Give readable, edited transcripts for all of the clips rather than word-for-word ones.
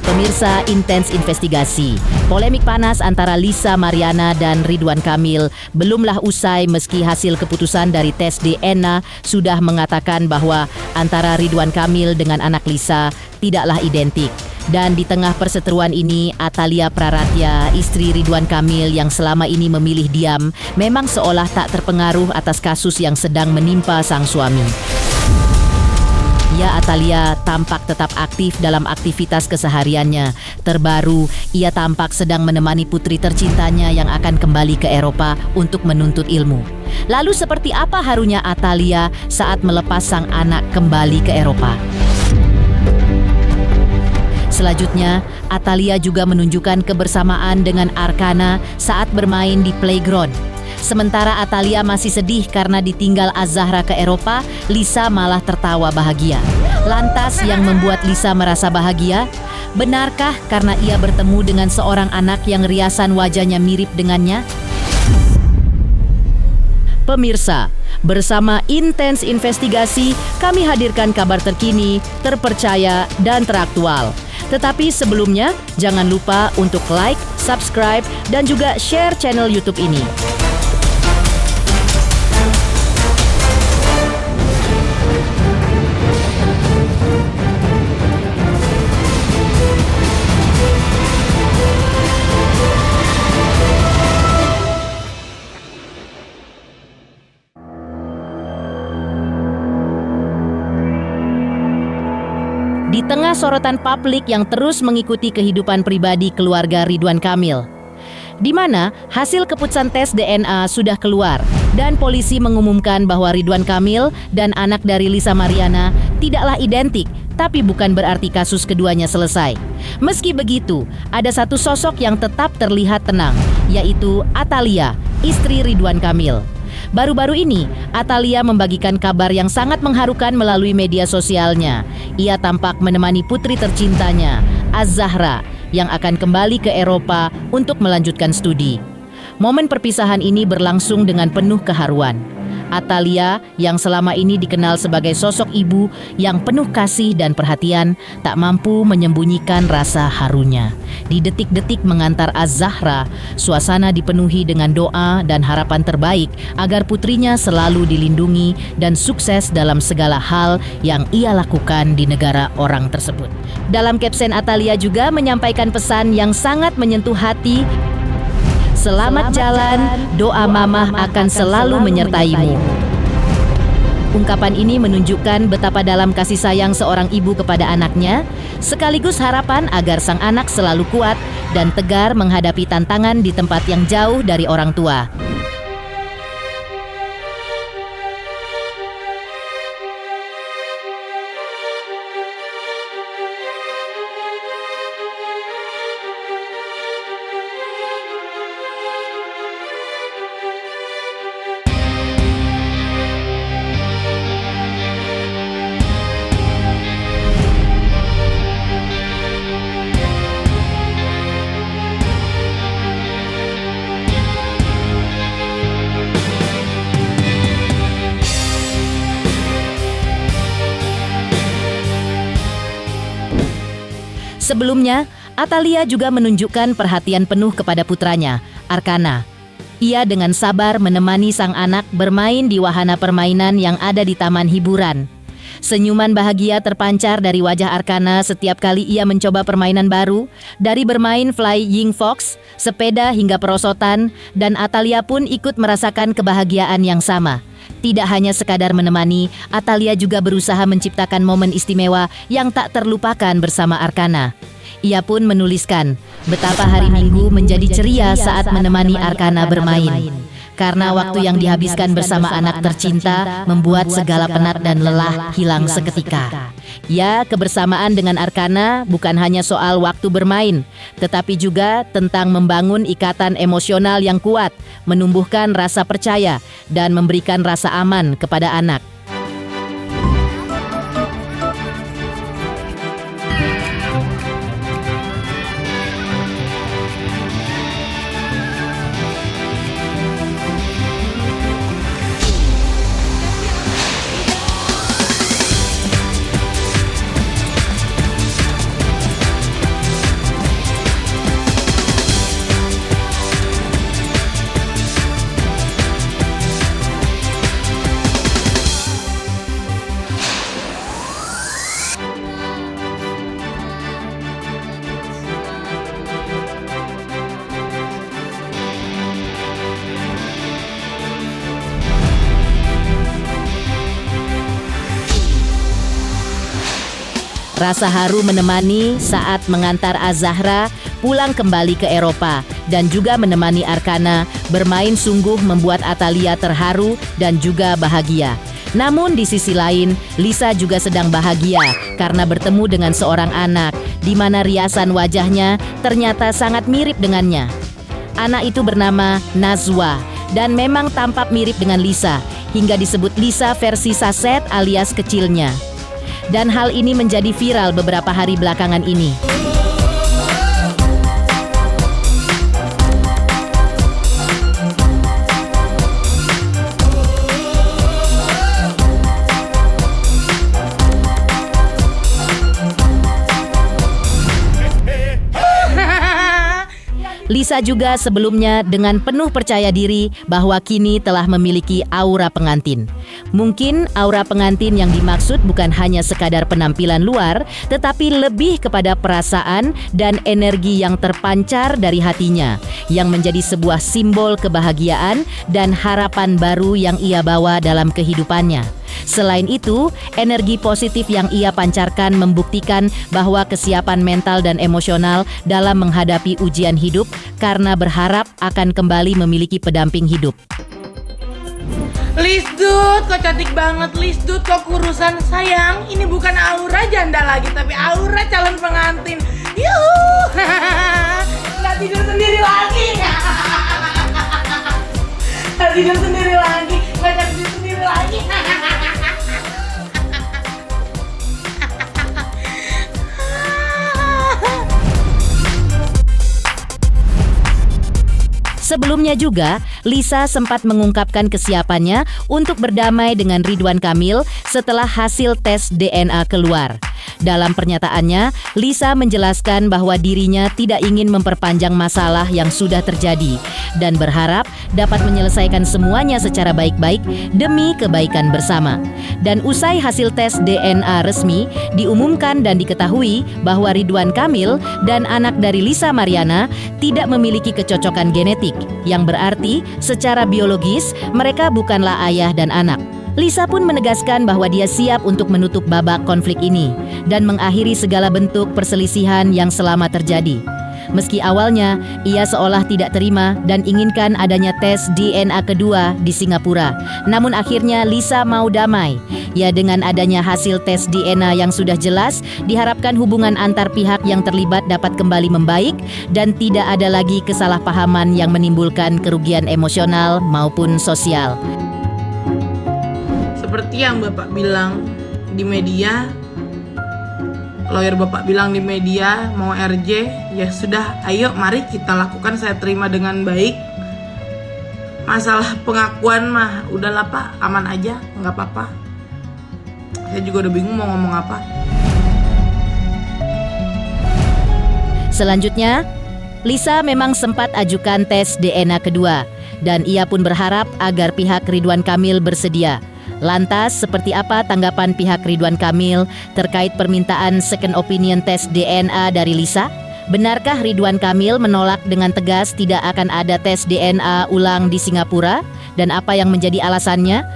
Pemirsa, intens investigasi. Polemik panas antara Lisa Mariana dan Ridwan Kamil belumlah usai meski hasil keputusan dari tes DNA sudah mengatakan bahwa antara Ridwan Kamil dengan anak Lisa tidaklah identik. Dan di tengah perseteruan ini, Atalia Praratya, istri Ridwan Kamil yang selama ini memilih diam, memang seolah tak terpengaruh atas kasus yang sedang menimpa sang suami. Ya, Atalia tampak tetap aktif dalam aktivitas kesehariannya. Terbaru, ia tampak sedang menemani putri tercintanya yang akan kembali ke Eropa untuk menuntut ilmu. Lalu seperti apa harunya Atalia saat melepas sang anak kembali ke Eropa? Selanjutnya, Atalia juga menunjukkan kebersamaan dengan Arkana saat bermain di playground. Sementara Atalia masih sedih karena ditinggal Az-Zahra ke Eropa, Lisa malah tertawa bahagia. Lantas yang membuat Lisa merasa bahagia? Benarkah karena ia bertemu dengan seorang anak yang riasan wajahnya mirip dengannya? Pemirsa, bersama intens investigasi, kami hadirkan kabar terkini, terpercaya, dan teraktual. Tetapi sebelumnya, jangan lupa untuk like, subscribe, dan juga share channel YouTube ini. Di tengah sorotan publik yang terus mengikuti kehidupan pribadi keluarga Ridwan Kamil, di mana hasil keputusan tes DNA sudah keluar dan polisi mengumumkan bahwa Ridwan Kamil dan anak dari Lisa Mariana tidaklah identik, tapi bukan berarti kasus keduanya selesai. Meski begitu, ada satu sosok yang tetap terlihat tenang, yaitu Atalia, istri Ridwan Kamil. Baru-baru ini, Atalia membagikan kabar yang sangat mengharukan melalui media sosialnya. Ia tampak menemani putri tercintanya, Az-Zahra, yang akan kembali ke Eropa untuk melanjutkan studi. Momen perpisahan ini berlangsung dengan penuh keharuan. Atalia, yang selama ini dikenal sebagai sosok ibu yang penuh kasih dan perhatian, tak mampu menyembunyikan rasa harunya. Di detik-detik mengantar Az-Zahra, suasana dipenuhi dengan doa dan harapan terbaik agar putrinya selalu dilindungi dan sukses dalam segala hal yang ia lakukan di negara orang tersebut. Dalam caption, Atalia juga menyampaikan pesan yang sangat menyentuh hati. Selamat jalan, doa mamah akan selalu menyertaimu. Ungkapan ini menunjukkan betapa dalam kasih sayang seorang ibu kepada anaknya, sekaligus harapan agar sang anak selalu kuat dan tegar menghadapi tantangan di tempat yang jauh dari orang tua. Sebelumnya, Atalia juga menunjukkan perhatian penuh kepada putranya, Arkana. Ia dengan sabar menemani sang anak bermain di wahana permainan yang ada di taman hiburan. Senyuman bahagia terpancar dari wajah Arkana setiap kali ia mencoba permainan baru, dari bermain flying fox, sepeda hingga perosotan, dan Atalia pun ikut merasakan kebahagiaan yang sama. Tidak hanya sekadar menemani, Atalia juga berusaha menciptakan momen istimewa yang tak terlupakan bersama Arkana. Ia pun menuliskan betapa hari Minggu menjadi ceria saat menemani Arkana bermain. Karena waktu yang dihabiskan bersama anak tercinta membuat segala penat dan lelah hilang seketika. Ya, kebersamaan dengan Arkana bukan hanya soal waktu bermain, tetapi juga tentang membangun ikatan emosional yang kuat, menumbuhkan rasa percaya, dan memberikan rasa aman kepada anak. Rasa haru menemani saat mengantar Az-Zahra pulang kembali ke Eropa dan juga menemani Arkana bermain sungguh membuat Atalia terharu dan juga bahagia. Namun di sisi lain, Lisa juga sedang bahagia karena bertemu dengan seorang anak di mana riasan wajahnya ternyata sangat mirip dengannya. Anak itu bernama Nazwa dan memang tampak mirip dengan Lisa hingga disebut Lisa versi saset alias kecilnya. Dan hal ini menjadi viral beberapa hari belakangan ini. Lisa juga sebelumnya dengan penuh percaya diri bahwa kini telah memiliki aura pengantin. Mungkin aura pengantin yang dimaksud bukan hanya sekadar penampilan luar, tetapi lebih kepada perasaan dan energi yang terpancar dari hatinya, yang menjadi sebuah simbol kebahagiaan dan harapan baru yang ia bawa dalam kehidupannya. Selain itu, energi positif yang ia pancarkan membuktikan bahwa kesiapan mental dan emosional dalam menghadapi ujian hidup karena berharap akan kembali memiliki pendamping hidup. Lisdut, kok cantik banget Lisdut, kok kurusan sayang. Ini bukan aura janda lagi, tapi aura calon pengantin. Yuhu, nggak tidur sendiri lagi. Nggak tidur sendiri lagi, nggak tidur sendiri lagi. Sebelumnya juga, Lisa sempat mengungkapkan kesiapannya untuk berdamai dengan Ridwan Kamil setelah hasil tes DNA keluar. Dalam pernyataannya, Lisa menjelaskan bahwa dirinya tidak ingin memperpanjang masalah yang sudah terjadi dan berharap dapat menyelesaikan semuanya secara baik-baik demi kebaikan bersama. Dan usai hasil tes DNA resmi diumumkan dan diketahui bahwa Ridwan Kamil dan anak dari Lisa Mariana tidak memiliki kecocokan genetik, yang berarti secara biologis mereka bukanlah ayah dan anak. Lisa pun menegaskan bahwa dia siap untuk menutup babak konflik ini dan mengakhiri segala bentuk perselisihan yang selama terjadi. Meski awalnya ia seolah tidak terima dan inginkan adanya tes DNA kedua di Singapura, namun akhirnya Lisa mau damai. Ya, dengan adanya hasil tes DNA yang sudah jelas, diharapkan hubungan antar pihak yang terlibat dapat kembali membaik dan tidak ada lagi kesalahpahaman yang menimbulkan kerugian emosional maupun sosial. Seperti yang Bapak bilang di media, lawyer Bapak bilang di media mau RJ, ya sudah, ayo mari kita lakukan, saya terima dengan baik. Masalah pengakuan mah udahlah Pak, aman aja, nggak apa-apa. Saya juga udah bingung mau ngomong apa. Selanjutnya, Lisa memang sempat ajukan tes DNA kedua dan ia pun berharap agar pihak Ridwan Kamil bersedia. Lantas, seperti apa tanggapan pihak Ridwan Kamil terkait permintaan second opinion tes DNA dari Lisa? Benarkah Ridwan Kamil menolak dengan tegas tidak akan ada tes DNA ulang di Singapura? Dan apa yang menjadi alasannya?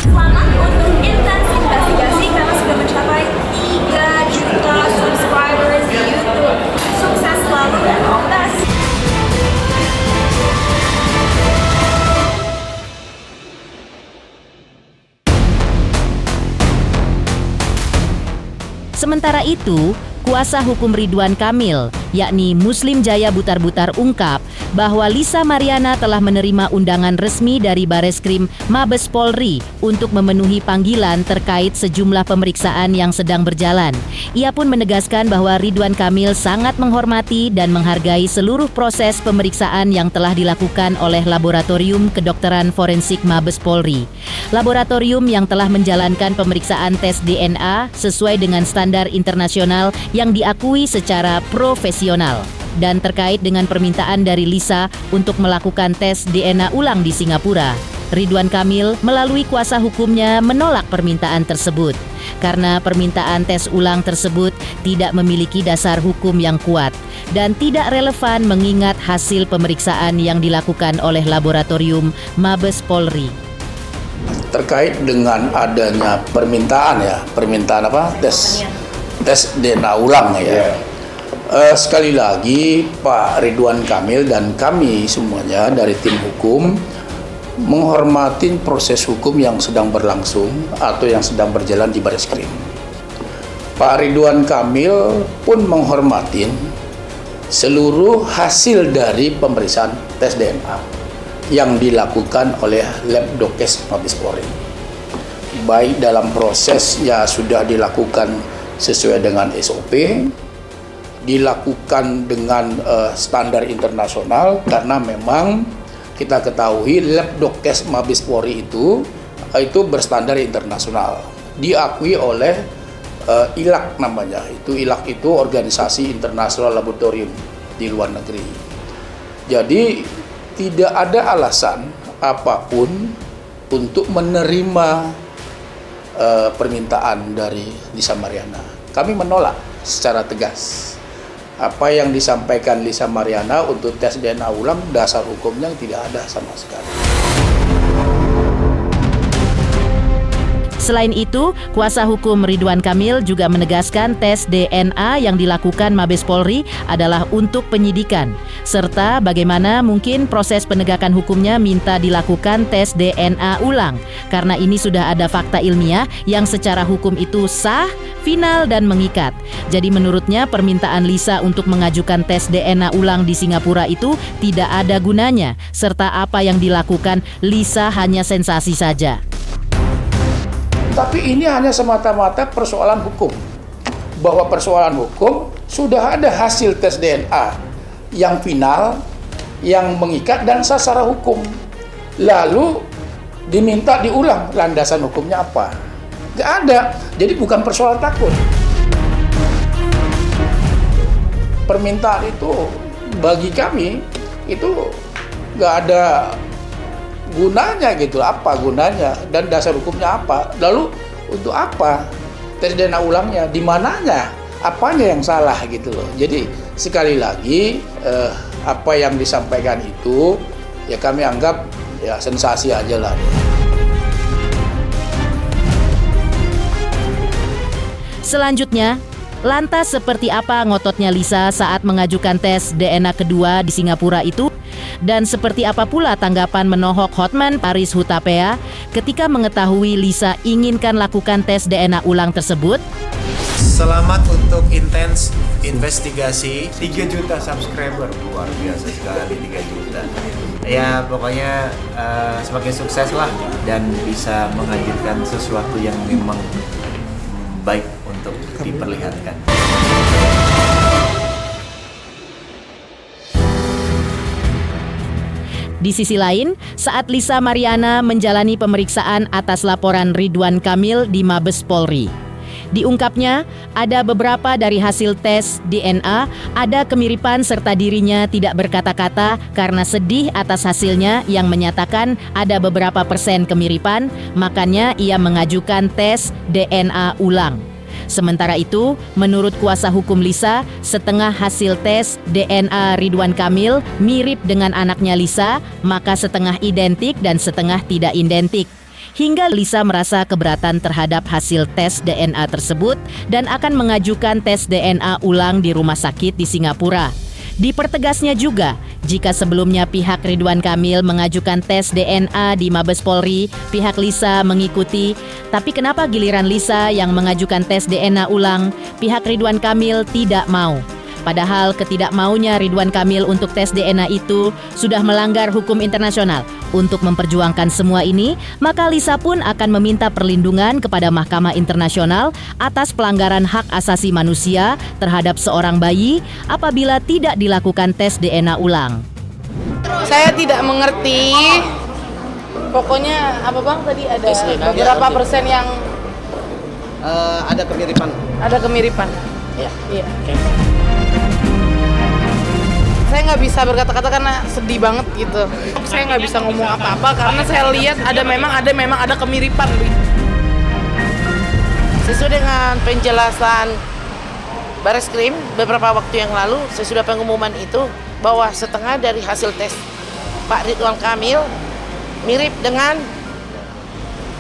Selamat untuk Intens Investigasi karena sudah mencapai 3 juta subscribers di YouTube. Sukses selalu dan all the best. Sementara itu, kuasa hukum Ridwan Kamil, yakni Muslim Jaya Butar-Butar ungkap bahwa Lisa Mariana telah menerima undangan resmi dari Bareskrim Mabes Polri untuk memenuhi panggilan terkait sejumlah pemeriksaan yang sedang berjalan. Ia pun menegaskan bahwa Ridwan Kamil sangat menghormati dan menghargai seluruh proses pemeriksaan yang telah dilakukan oleh Laboratorium Kedokteran Forensik Mabes Polri. Laboratorium yang telah menjalankan pemeriksaan tes DNA sesuai dengan standar internasional yang diakui secara profesional. Dan terkait dengan permintaan dari Lisa untuk melakukan tes DNA ulang di Singapura, Ridwan Kamil melalui kuasa hukumnya menolak permintaan tersebut karena permintaan tes ulang tersebut tidak memiliki dasar hukum yang kuat dan tidak relevan mengingat hasil pemeriksaan yang dilakukan oleh Laboratorium Mabes Polri. terkait dengan adanya permintaan apa tes DNA ulang ya. Sekali lagi Pak Ridwan Kamil dan kami semuanya dari tim hukum menghormati proses hukum yang sedang berlangsung atau yang sedang berjalan di Bareskrim. Pak Ridwan Kamil pun menghormati seluruh hasil dari pemeriksaan tes DNA yang dilakukan oleh Labdokes Mabes Polri. Baik dalam proses ya sudah dilakukan sesuai dengan SOP, dilakukan dengan standar internasional, karena memang kita ketahui Labdokes Mabes Polri itu berstandar internasional, diakui oleh ILAK namanya. ILAK itu organisasi internasional laboratorium di luar negeri. Jadi tidak ada alasan apapun untuk menerima permintaan dari Lisa Mariana. Kami menolak secara tegas apa yang disampaikan Lisa Mariana untuk tes DNA ulang, dasar hukumnya tidak ada sama sekali. Selain itu, kuasa hukum Ridwan Kamil juga menegaskan tes DNA yang dilakukan Mabes Polri adalah untuk penyidikan, serta bagaimana mungkin proses penegakan hukumnya minta dilakukan tes DNA ulang, karena ini sudah ada fakta ilmiah yang secara hukum itu sah, final, dan mengikat. Jadi menurutnya permintaan Lisa untuk mengajukan tes DNA ulang di Singapura itu tidak ada gunanya, serta apa yang dilakukan Lisa hanya sensasi saja. Tapi ini hanya semata-mata persoalan hukum. Bahwa persoalan hukum sudah ada hasil tes DNA yang final, yang mengikat dan sah secara hukum. Lalu diminta diulang, landasan hukumnya apa? Nggak ada. Jadi bukan persoalan takut. Permintaan itu bagi kami itu nggak ada gunanya gitu. Apa gunanya dan dasar hukumnya apa? Lalu untuk apa tes DNA ulangnya? Di mananya? Apanya yang salah gitu loh. Jadi sekali lagi apa yang disampaikan itu ya kami anggap ya sensasi aja lah. Selanjutnya, lantas seperti apa ngototnya Lisa saat mengajukan tes DNA kedua di Singapura itu? Dan seperti apa pula tanggapan menohok Hotman Paris Hutapea ketika mengetahui Lisa inginkan lakukan tes DNA ulang tersebut? Selamat untuk intens investigasi. 3 juta subscriber, luar biasa sekali 3 juta. Ya pokoknya semakin sukses lah dan bisa menghadirkan sesuatu yang memang baik untuk diperlihatkan. Di sisi lain, saat Lisa Mariana menjalani pemeriksaan atas laporan Ridwan Kamil di Mabes Polri, diungkapnya ada beberapa dari hasil tes DNA ada kemiripan serta dirinya tidak berkata-kata karena sedih atas hasilnya yang menyatakan ada beberapa persen kemiripan, makanya ia mengajukan tes DNA ulang. Sementara itu, menurut kuasa hukum Lisa, setengah hasil tes DNA Ridwan Kamil mirip dengan anaknya Lisa, maka setengah identik dan setengah tidak identik. Hingga Lisa merasa keberatan terhadap hasil tes DNA tersebut dan akan mengajukan tes DNA ulang di rumah sakit di Singapura. Dipertegasnya juga, jika sebelumnya pihak Ridwan Kamil mengajukan tes DNA di Mabes Polri, pihak Lisa mengikuti. Tapi kenapa giliran Lisa yang mengajukan tes DNA ulang, pihak Ridwan Kamil tidak mau? Padahal ketidakmaunya Ridwan Kamil untuk tes DNA itu sudah melanggar hukum internasional. Untuk memperjuangkan semua ini, maka Lisa pun akan meminta perlindungan kepada Mahkamah Internasional atas pelanggaran hak asasi manusia terhadap seorang bayi apabila tidak dilakukan tes DNA ulang. Saya tidak mengerti. Pokoknya apa Bang tadi ada beberapa persen yang ada kemiripan. Ada kemiripan. Ya. Iya. Saya nggak bisa berkata-kata karena sedih banget gitu. Saya nggak bisa ngomong apa-apa karena saya lihat memang ada kemiripan. Sesuai dengan penjelasan Bareskrim beberapa waktu yang lalu, sesudah pengumuman itu bahwa setengah dari hasil tes Pak Ridwan Kamil mirip dengan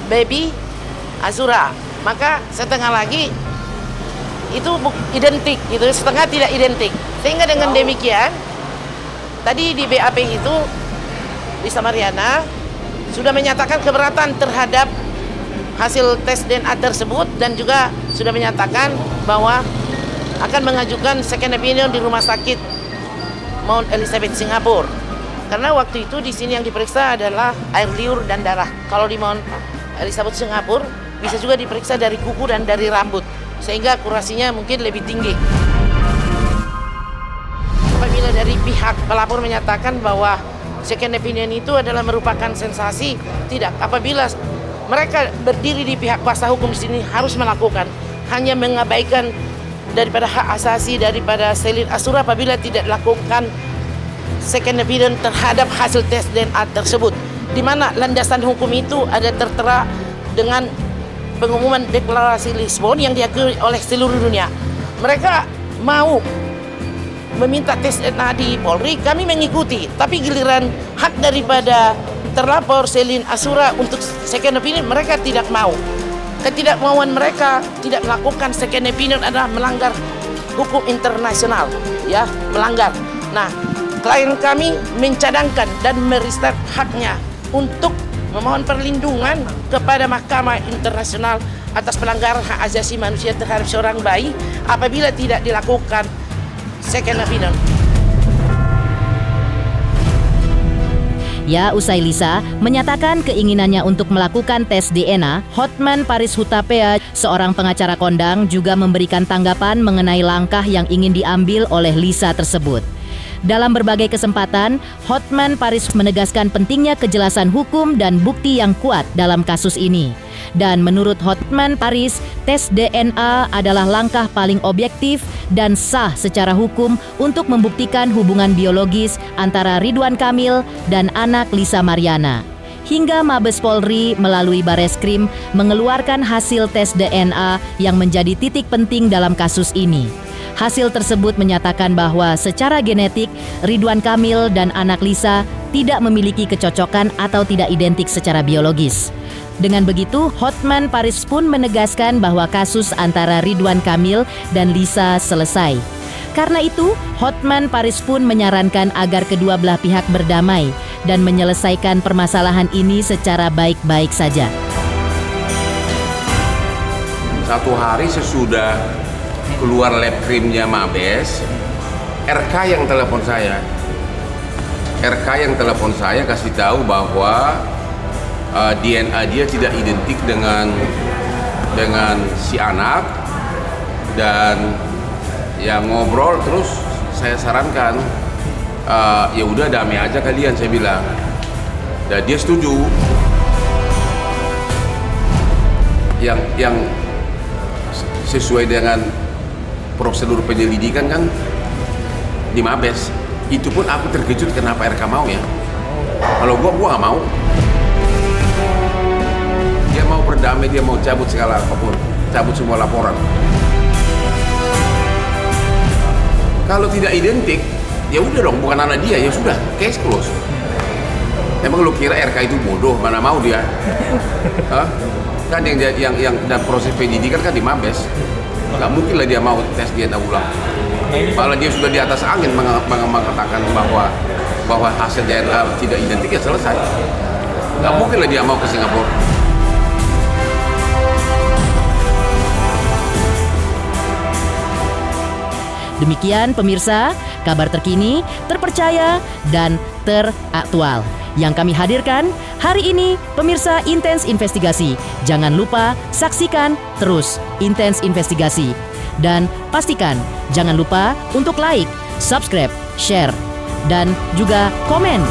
baby Azura. Maka setengah lagi itu identik, gitu, setengah tidak identik. Sehingga dengan demikian, tadi di BAP itu Lisa Mariana sudah menyatakan keberatan terhadap hasil tes DNA tersebut dan juga sudah menyatakan bahwa akan mengajukan second opinion di rumah sakit Mount Elizabeth Singapura. Karena waktu itu di sini yang diperiksa adalah air liur dan darah. Kalau di Mount Elizabeth Singapura bisa juga diperiksa dari kuku dan dari rambut, sehingga akurasinya mungkin lebih tinggi. Apabila dari pihak pelapor menyatakan bahwa second opinion itu adalah merupakan sensasi, tidak. Apabila mereka berdiri di pihak kuasa hukum di sini harus melakukan, hanya mengabaikan daripada hak asasi daripada Selin Azura apabila tidak lakukan second opinion terhadap hasil tes DNA tersebut, di mana landasan hukum itu ada tertera dengan pengumuman deklarasi Lisbon yang diakui oleh seluruh dunia. Mereka mau meminta tes DNA di Polri, kami mengikuti, tapi giliran hak daripada terlapor Selin Azura untuk second opinion mereka tidak mau. Ketidakmauan mereka tidak melakukan second opinion adalah melanggar hukum internasional, ya, melanggar. Nah, klien kami mencadangkan dan meristek haknya untuk memohon perlindungan kepada Mahkamah Internasional atas pelanggaran hak asasi manusia terhadap seorang bayi apabila tidak dilakukan second opinion. Ya, usai Lisa menyatakan keinginannya untuk melakukan tes DNA, Hotman Paris Hutapea, seorang pengacara kondang, juga memberikan tanggapan mengenai langkah yang ingin diambil oleh Lisa tersebut. Dalam berbagai kesempatan, Hotman Paris menegaskan pentingnya kejelasan hukum dan bukti yang kuat dalam kasus ini. Dan menurut Hotman Paris, tes DNA adalah langkah paling objektif dan sah secara hukum untuk membuktikan hubungan biologis antara Ridwan Kamil dan anak Lisa Mariana. Hingga Mabes Polri melalui Bareskrim mengeluarkan hasil tes DNA yang menjadi titik penting dalam kasus ini. Hasil tersebut menyatakan bahwa secara genetik Ridwan Kamil dan anak Lisa tidak memiliki kecocokan atau tidak identik secara biologis. Dengan begitu, Hotman Paris pun menegaskan bahwa kasus antara Ridwan Kamil dan Lisa selesai. Karena itu, Hotman Paris pun menyarankan agar kedua belah pihak berdamai dan menyelesaikan permasalahan ini secara baik-baik saja. Satu hari sesudah keluar lab krimnya Mabes, RK yang telepon saya kasih tahu bahwa DNA dia tidak identik dengan si anak, dan ya ngobrol terus saya sarankan ya udah damai aja kalian, saya bilang, dan dia setuju. Yang sesuai dengan prosedur penyelidikan kan di Mabes. Itu pun aku terkejut kenapa RK mau ya. Kalau gua gak mau. Dia mau berdamai, dia mau cabut segala apapun, cabut semua laporan. Kalau tidak identik, ya udah dong, bukan anak dia, ya sudah, case close. Emang lu kira RK itu bodoh, mana mau dia? Hah? Kan yang dan proses penyidikan kan di Mabes. Gak mungkin lah dia mau tes DNA ulang. Malah dia sudah di atas angin mengatakan bahwa hasil DNA tidak identik, ya selesai. Gak mungkin lah dia mau ke Singapura. Demikian pemirsa, kabar terkini, terpercaya, dan teraktual yang kami hadirkan hari ini. Pemirsa Intens Investigasi, jangan lupa saksikan terus Intens Investigasi. Dan pastikan jangan lupa untuk like, subscribe, share, dan juga komen.